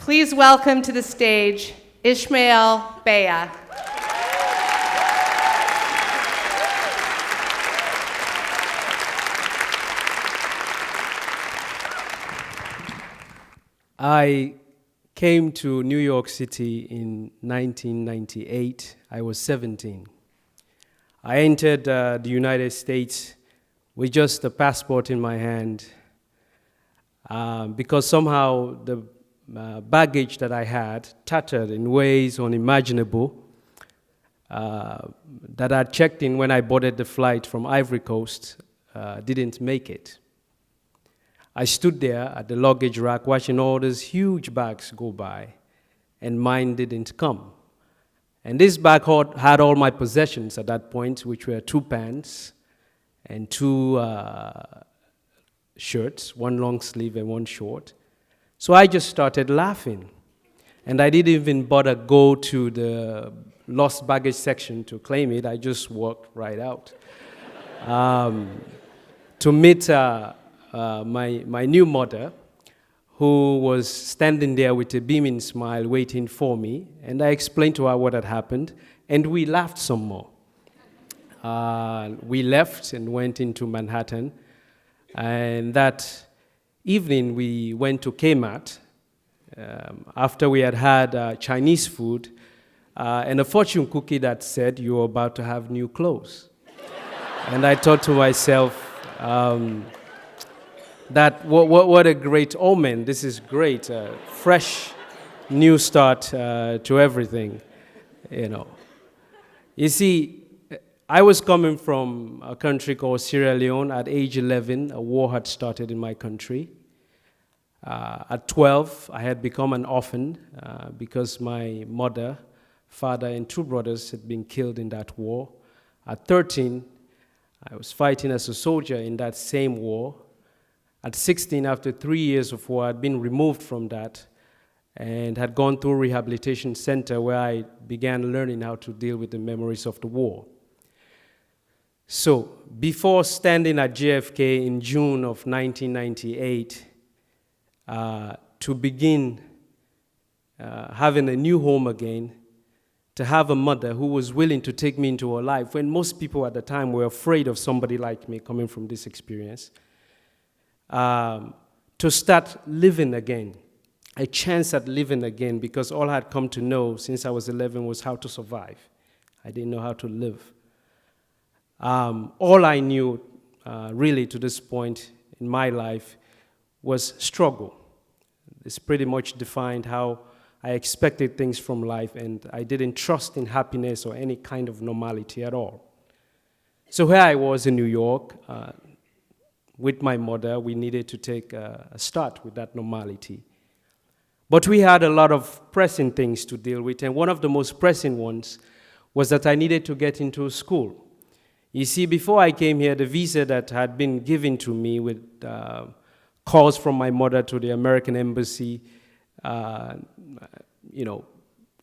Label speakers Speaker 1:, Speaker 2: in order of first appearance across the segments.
Speaker 1: Please welcome to the stage Ishmael Beah.
Speaker 2: I came to New York City in 1998. I was 17. I entered the United States with just a passport in my hand because somehow the baggage that I had, tattered in ways unimaginable, that I checked in when I boarded the flight from Ivory Coast, didn't make it. I stood there at the luggage rack watching all these huge bags go by, and mine didn't come. And this bag had all my possessions at that point, which were 2 pants and 2 shirts, 1 long sleeve and 1 short. So I just started laughing. And I didn't even bother go to the lost baggage section to claim it. I just walked right out to meet my new mother, who was standing there with a beaming smile waiting for me. And I explained to her what had happened, and we laughed some more. We left and went into Manhattan. And that evening, we went to Kmart after we had had Chinese food and a fortune cookie that said, "You're about to have new clothes." And I thought to myself, that what a great omen. This is great. Fresh, new start to everything, you know. You see, I was coming from a country called Sierra Leone. At age 11, a war had started in my country. At 12, I had become an orphan because my mother, father, and 2 brothers had been killed in that war. At 13, I was fighting as a soldier in that same war. At 16, after 3 years of war, I'd been removed from that and had gone through a rehabilitation center where I began learning how to deal with the memories of the war. So, before standing at JFK in June of 1998, to begin having a new home again, to have a mother who was willing to take me into her life, when most people at the time were afraid of somebody like me coming from this experience, to start living again, a chance at living again, because all I had come to know since I was 11 was how to survive. I didn't know how to live. All I knew, really, to this point in my life was struggle. This pretty much defined how I expected things from life, and I didn't trust in happiness or any kind of normality at all. So here I was in New York, with my mother. We needed to take a start with that normality. But we had a lot of pressing things to deal with, and one of the most pressing ones was that I needed to get into school. You see, before I came here, the visa that had been given to me with calls from my mother to the American embassy,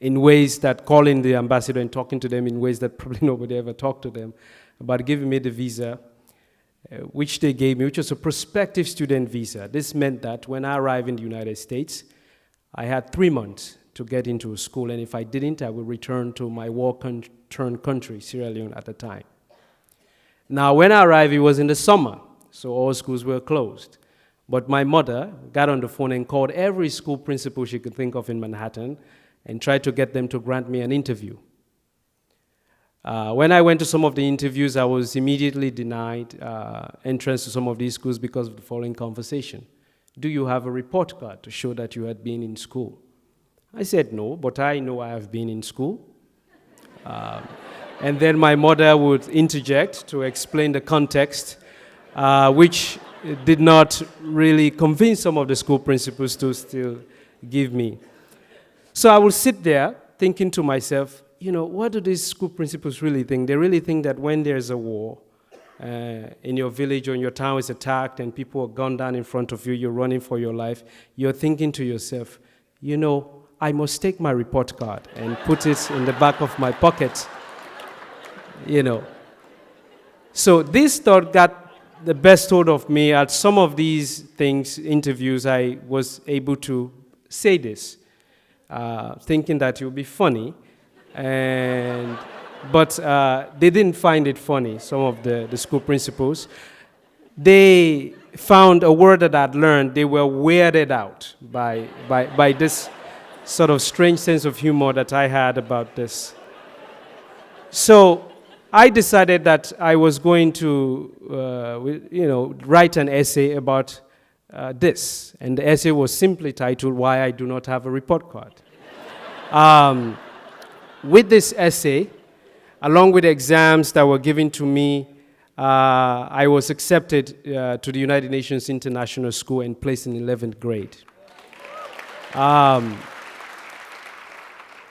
Speaker 2: in ways that calling the ambassador and talking to them in ways that probably nobody ever talked to them about giving me the visa, which they gave me, which was a prospective student visa. This meant that when I arrived in the United States, I had 3 months to get into a school, and if I didn't, I would return to my war-torn country, Sierra Leone, at the time. Now, when I arrived, it was in the summer, so all schools were closed. But my mother got on the phone and called every school principal she could think of in Manhattan and tried to get them to grant me an interview. When I went to some of the interviews, I was immediately denied entrance to some of these schools because of the following conversation. "Do you have a report card to show that you had been in school?" I said, "No, but I know I have been in school." And then my mother would interject to explain the context, which did not really convince some of the school principals to still give me. So I would sit there thinking to myself, what do these school principals really think? They really think that when there's a war in your village or in your town is attacked and people are gunned down in front of you, you're running for your life, you're thinking to yourself, I must take my report card and put it in the back of my pocket, So this thought got the best hold of me. At some of these interviews, I was able to say this. thinking that it would be funny, but they didn't find it funny, some of the school principals. They found a word that I'd learned. They were weirded out by this sort of strange sense of humor that I had about this. So I decided that I was going to, write an essay about this. And the essay was simply titled, Why I Do Not Have a Report Card. With this essay, along with exams that were given to me, I was accepted to the United Nations International School and placed in 11th grade.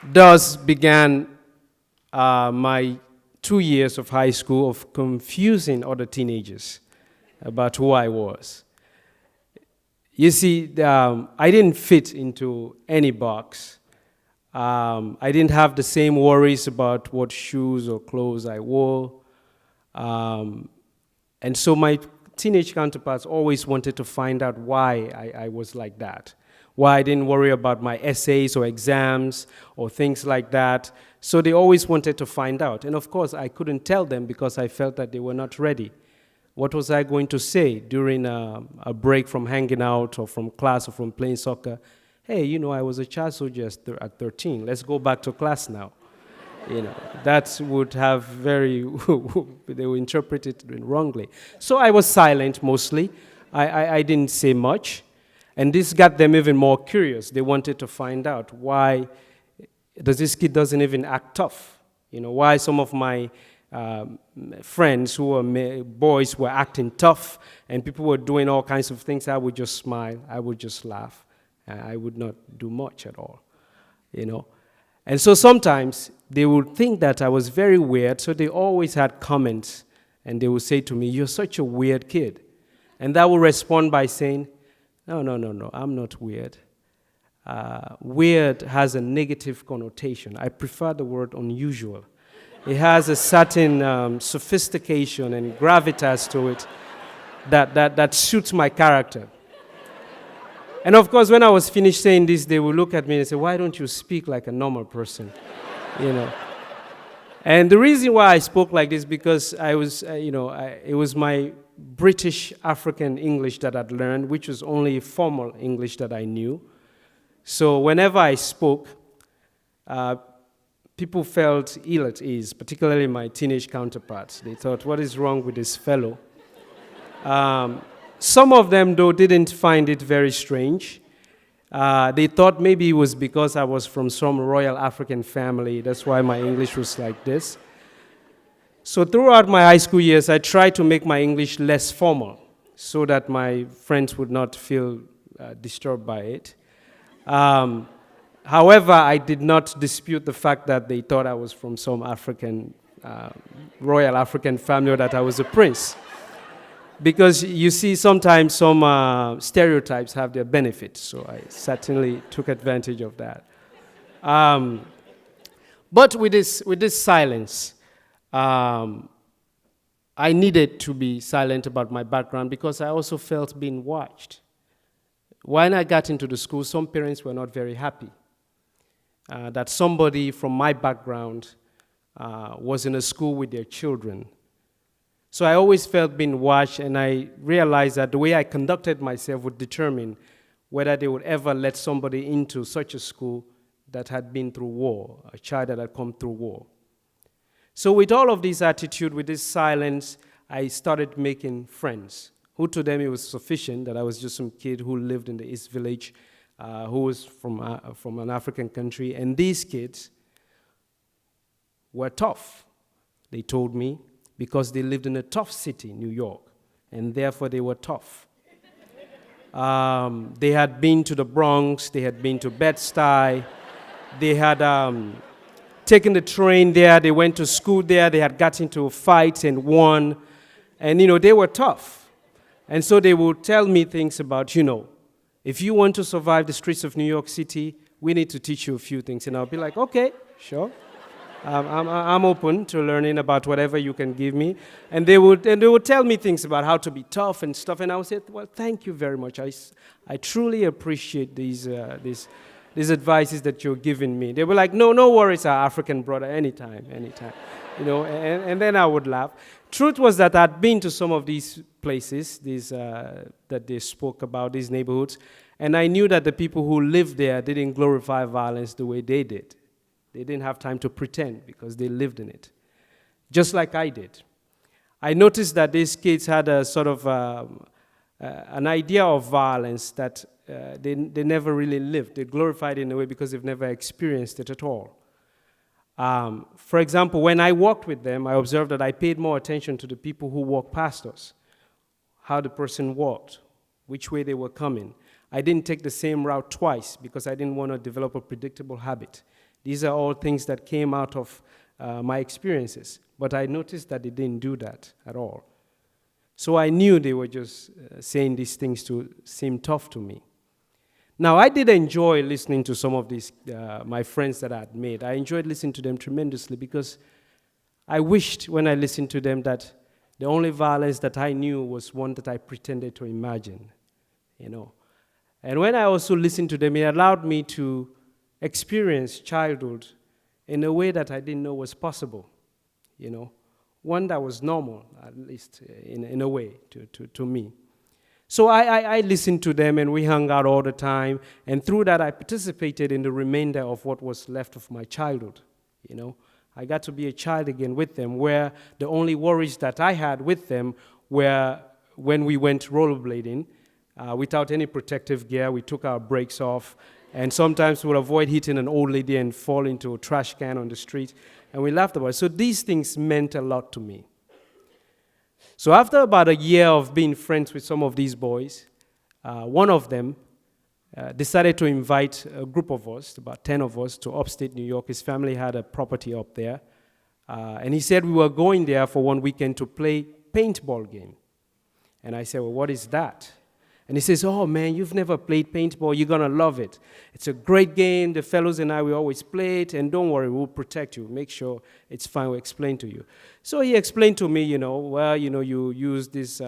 Speaker 2: Thus began my 2 years of high school of confusing other teenagers about who I was. You see, I didn't fit into any box. I didn't have the same worries about what shoes or clothes I wore. And so my teenage counterparts always wanted to find out why I was like that, why I didn't worry about my essays or exams or things like that. So they always wanted to find out. And of course, I couldn't tell them because I felt that they were not ready. What was I going to say during a break from hanging out or from class or from playing soccer? Hey, I was a child soldier at 13. Let's go back to class now. That would have they would interpret it wrongly. So I was silent mostly. I didn't say much. And this got them even more curious. They wanted to find out why this kid doesn't even act tough. Why some of my friends who were boys were acting tough and people were doing all kinds of things. I would just smile. I would just laugh. I would not do much at all, And so sometimes they would think that I was very weird, so they always had comments, and they would say to me, "You're such a weird kid." And I would respond by saying, No, I'm not weird. Weird has a negative connotation. I prefer the word unusual. It has a certain sophistication and gravitas to it that suits my character. And of course, when I was finished saying this, they would look at me and say, "Why don't you speak like a normal person?" And the reason why I spoke like this because I was, it was my British African English that I'd learned, which was only formal English that I knew. So whenever I spoke, people felt ill at ease, particularly my teenage counterparts. They thought, "What is wrong with this fellow?" Some of them, though, didn't find it very strange. They thought maybe it was because I was from some royal African family. That's why my English was like this. So throughout my high school years, I tried to make my English less formal so that my friends would not feel disturbed by it. However, I did not dispute the fact that they thought I was from some royal African family or that I was a prince. Because you see, sometimes some stereotypes have their benefits, so I certainly took advantage of that. But with this silence, I needed to be silent about my background because I also felt being watched. When I got into the school, some parents were not very happy that somebody from my background was in a school with their children. So I always felt being watched, and I realized that the way I conducted myself would determine whether they would ever let somebody into such a school that had been through war, a child that had come through war. So with all of this attitude, with this silence, I started making friends, who to them it was sufficient that I was just some kid who lived in the East Village, who was from an African country. And these kids were tough, they told me, because they lived in a tough city, New York, and therefore they were tough. They had been to the Bronx, they had been to Bed-Stuy, they had taken the train there, they went to school there, they had got into fights and won, and they were tough. And so they would tell me things about, if you want to survive the streets of New York City, we need to teach you a few things. And I'll be like, okay, sure. I'm open to learning about whatever you can give me. And they would tell me things about how to be tough and stuff. And I would say, well, thank you very much. I truly appreciate these these advices that you're giving me. They were like, no worries, our African brother, anytime. And then I would laugh. Truth was that I'd been to some of these places, that they spoke about, these neighborhoods, and I knew that the people who lived there didn't glorify violence the way they did. They didn't have time to pretend because they lived in it, just like I did. I noticed that these kids had a sort of an idea of violence that they never really lived. They glorified it in a way because they've never experienced it at all. For example, when I walked with them, I observed that I paid more attention to the people who walked past us, how the person walked, which way they were coming. I didn't take the same route twice because I didn't want to develop a predictable habit. These are all things that came out of my experiences, but I noticed that they didn't do that at all. So I knew they were just saying these things to seem tough to me. Now, I did enjoy listening to some of these, my friends that I had made. I enjoyed listening to them tremendously because I wished when I listened to them that the only violence that I knew was one that I pretended to imagine, And when I also listened to them, it allowed me to experience childhood in a way that I didn't know was possible, one that was normal, at least in a way to me. So I listened to them, and we hung out all the time, and through that I participated in the remainder of what was left of my childhood, I got to be a child again with them, where the only worries that I had with them were when we went rollerblading, without any protective gear. We took our brakes off, and sometimes we would avoid hitting an old lady and fall into a trash can on the street, and we laughed about it. So these things meant a lot to me. So after about a year of being friends with some of these boys, one of them decided to invite a group of us, about 10 of us, to upstate New York. His family had a property up there, and he said we were going there for one weekend to play paintball game. And I said, well, what is that? And he says, oh, man, you've never played paintball. You're going to love it. It's a great game. The fellows and I, we always play it. And don't worry, we'll protect you. Make sure it's fine. We'll explain to you. So he explained to me, you use these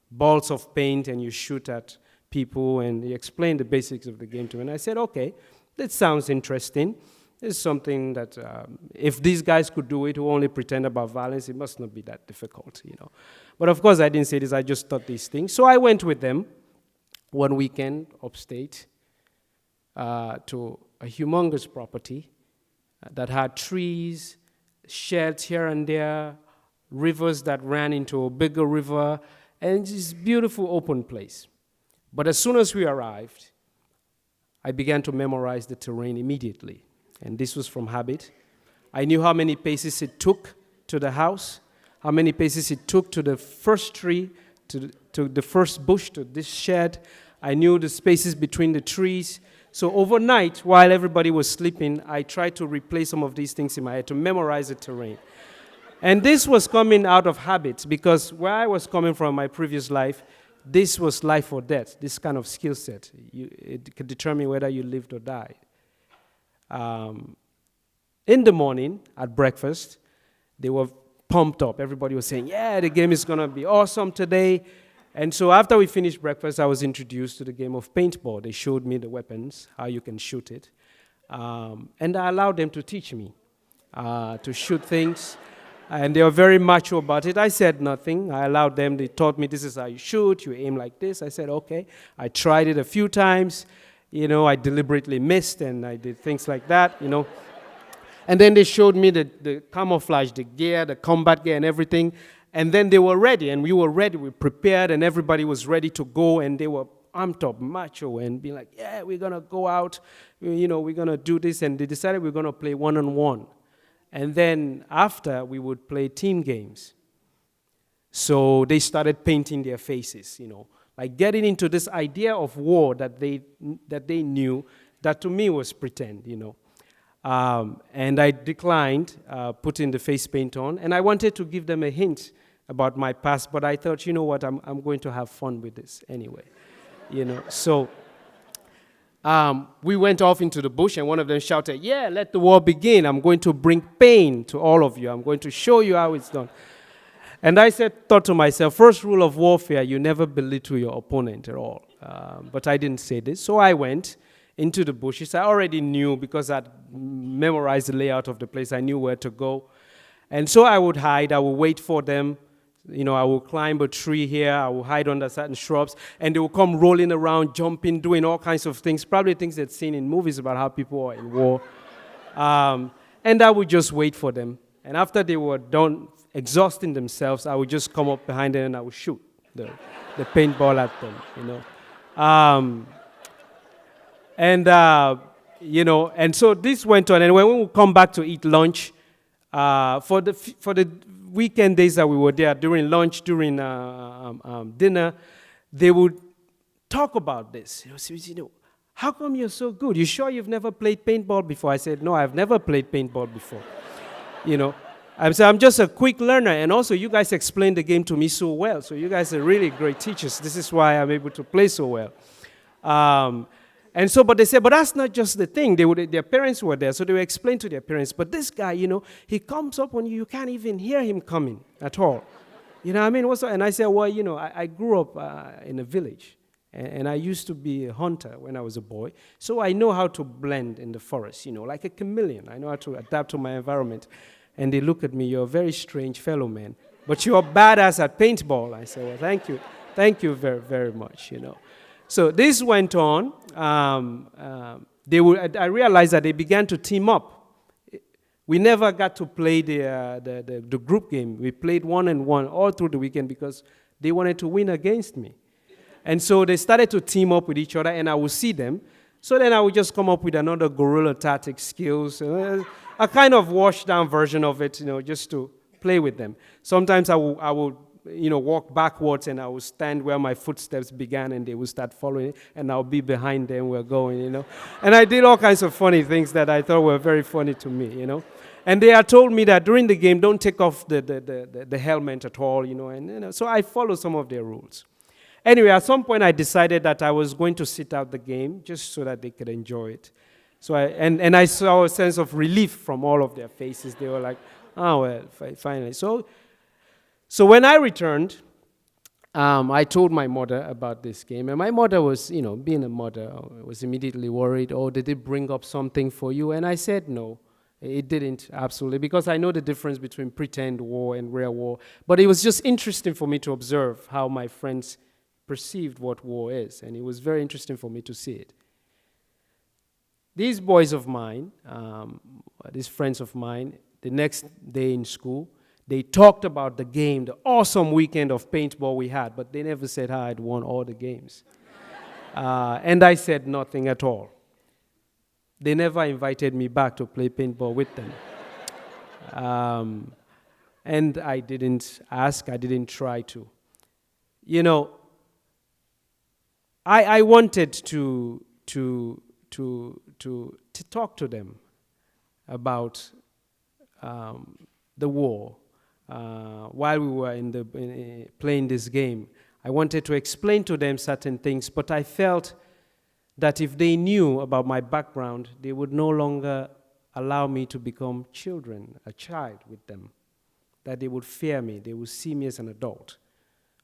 Speaker 2: balls of paint and you shoot at people. And he explained the basics of the game to me. And I said, okay, that sounds interesting. It's something that if these guys could do it who only pretend about violence, it must not be that difficult, But of course, I didn't say this. I just thought these things. So I went with them one weekend upstate to a humongous property that had trees, sheds here and there, rivers that ran into a bigger river, and this beautiful open place. But as soon as we arrived, I began to memorize the terrain immediately. And this was from habit. I knew how many paces it took to the house, how many paces it took to the first tree, to the first bush, to this shed. I knew the spaces between the trees. So overnight, while everybody was sleeping, I tried to replay some of these things in my head to memorize the terrain. And this was coming out of habit because where I was coming from my previous life, this was life or death, this kind of skill set. It could determine whether you lived or died. In the morning at breakfast, they were pumped up. Everybody was saying, yeah, the game is going to be awesome today. And so after we finished breakfast, I was introduced to the game of paintball. They showed me the weapons, how you can shoot it. And I allowed them to teach me to shoot things. And they were very macho about it. I said nothing. I allowed them. They taught me this is how you shoot. You aim like this. I said, okay. I tried it a few times. I deliberately missed, and I did things like that, And then they showed me the camouflage, the gear, the combat gear and everything. And then they were ready, and we were ready. We prepared, and everybody was ready to go, and they were amped up, macho, and being like, yeah, we're going to go out, we're going to do this. And they decided we're going to play one-on-one. And then after, we would play team games. So they started painting their faces, like getting into this idea of war that they knew, that to me was pretend, And I declined putting the face paint on, and I wanted to give them a hint about my past, but I thought, you know what, I'm going to have fun with this anyway, So we went off into the bush, and one of them shouted, yeah, let the war begin. I'm going to bring pain to all of you. I'm going to show you how it's done. And I thought to myself, first rule of warfare, you never belittle your opponent at all. But I didn't say this, so I went. into the bushes. I already knew because I'd memorized the layout of the place. I knew where to go. And so I would hide. I would wait for them. You know, I would climb a tree here. I would hide under certain shrubs. And they would come rolling around, jumping, doing all kinds of things, probably things they'd seen in movies about how people are in war. And I would just wait for them. And after they were done exhausting themselves, I would just come up behind them and I would shoot the paintball at them, you know. You know, and so this went on. And when we would come back to eat lunch, for the weekend days that we were there, during lunch, during dinner, they would talk about this. You know, so, you know, how come you're so good? You sure you've never played paintball before? I said, no, I've never played paintball before. You know, I'm just a quick learner, and also you guys explained the game to me so well. So you guys are really great teachers. This is why I'm able to play so well. And so, but they said, but that's not just the thing. Their parents were there, so they would explain to their parents. But this guy, you know, he comes up on you. You can't even hear him coming at all. You know what I mean? And I said, well, you know, I grew up in a village. And I used to be a hunter when I was a boy. So I know how to blend in the forest, you know, like a chameleon. I know how to adapt to my environment. And they look at me, you're a very strange fellow, man. But you're badass at paintball. I said, well, thank you. Thank you very, very much, you know. So this went on. I realized that they began to team up. We never got to play the group game. We played 1-on-1 all through the weekend because they wanted to win against me. And so they started to team up with each other, and I would see them. So then I would just come up with another guerrilla tactic skills, a kind of washed-down version of it, you know, just to play with them. Sometimes I would, you know, walk backwards, and I would stand where my footsteps began, and they would start following, and I'll be behind them. We're going, you know. And I did all kinds of funny things that I thought were very funny to me, you know. And they had told me that during the game, don't take off the helmet at all, you know. And you know, so I followed some of their rules. Anyway, at some point, I decided that I was going to sit out the game just so that they could enjoy it. So I saw a sense of relief from all of their faces. They were like, oh, well, finally. So when I returned, I told my mother about this game. And my mother was, you know, being a mother, was immediately worried, oh, did it bring up something for you? And I said no. It didn't, absolutely, because I know the difference between pretend war and real war. But it was just interesting for me to observe how my friends perceived what war is, and it was very interesting for me to see it. These boys of mine, these friends of mine, the next day in school, they talked about the game, the awesome weekend of paintball we had, but they never said how I'd won all the games. And I said nothing at all. They never invited me back to play paintball with them. And I didn't ask, I didn't try to. You know, I wanted to talk to them about the war while we were playing this game. I wanted to explain to them certain things, but I felt that if they knew about my background, they would no longer allow me to become a child with them, that they would fear me, they would see me as an adult.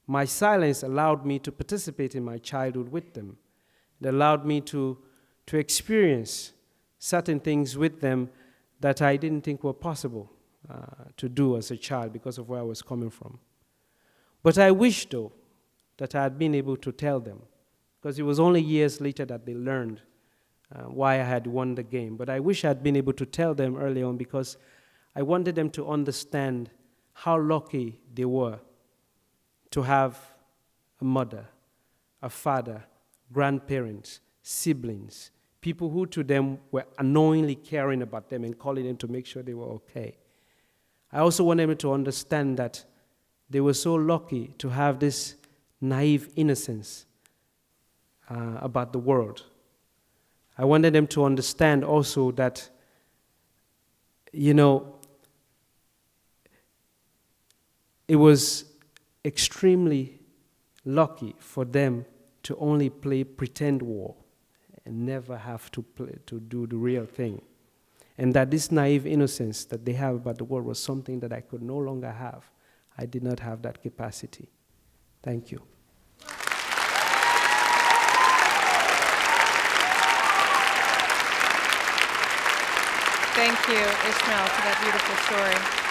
Speaker 2: My silence allowed me to participate in my childhood with them. It allowed me to experience certain things with them that I didn't think were possible to do as a child because of where I was coming from. But I wish, though, that I had been able to tell them, because it was only years later that they learned why I had won the game. But I wish I had been able to tell them early on, because I wanted them to understand how lucky they were to have a mother, a father, grandparents, siblings, people who to them were unknowingly caring about them and calling them to make sure they were okay. I also wanted them to understand that they were so lucky to have this naive innocence about the world. I wanted them to understand also that, you know, it was extremely lucky for them to only play pretend war and never have to do the real thing. And that this naive innocence that they have about the world was something that I could no longer have. I did not have that capacity. Thank you.
Speaker 1: Thank you, Ishmael, for that beautiful story.